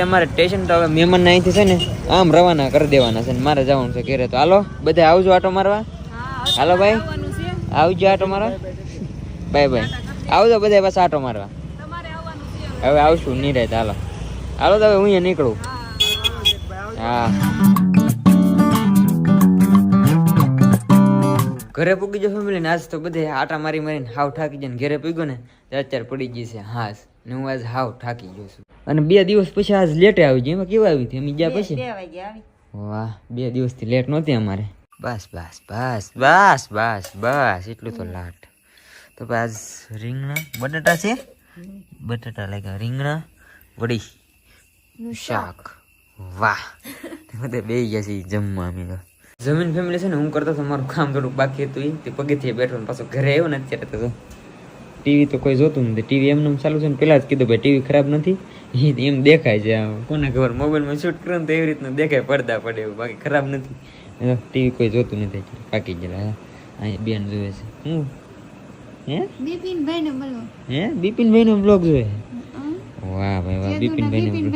અમારે સ્ટેશન તો હવે મહેમાન અહીંથી છે ને આમ રવાના કરી દેવાના છે ને મારે જવાનું છે ઘરે. તો હાલો બધા આવજો આટો મારવા. હાલો ભાઈ આવજો આટો મારવા. Bye bye. આવજો બધા બસ આટો મારવા. હવે આવશું નિરાત. હાલો હાલો તો હવે હું અહીંયા નીકળું. હા ઘરે પૂગી જો ફેમિલી ને. આજ તો બધે આટા મારી મારીને હાવ થાકી જાય ને ઘરે પૂગ્યો ને અત્યારે પડી ગઈ છે હાસ ને હું આજ હાવ થાકી ગયો છું. અને 2 દિવસ પછી આજ લેટે આવી ગઈ. એમાં કેવા આવી હતી અમે ગયા પછી? વાહ 2 દિવસથી લેટ નહોતી અમારે. બસ બસ બસ બસ બસ બસ એટલું તો લાટ. તો આજ રીંગણા બટાટા છે. બટાટા લાગ્યા રીંગણા વડી શાક. વાહ બધે બે ગયા છે જમવા. અમે તો જમીન ફેમિલી છે ને હું કરતો હતો મારું કામ થોડુંક બાકી હતું તે પગથિયે બેઠો ને પાછો ઘરે આવ્યો ને અત્યારે તો ટીવી તો કોઈ જોતું નથી. ટીવી એમને ચાલુ છે ને પેલા જ કીધું ભાઈ ટીવી ખરાબ નથી એમ દેખાય છે. કોને ખબર મોબાઈલમાં શૂટ કરો ને તો એવી રીતનું દેખાય પડદા પડે એવું. બાકી ખરાબ નથી. ટીવી કોઈ જોતું નથી પાકી ગયેલા. અહીંયા બેન જોવે છે. હું હે બિપિનભાઈ નો બ્લોગ જોવે. વાહ ભાઈ વાહ બિપિનભાઈ નો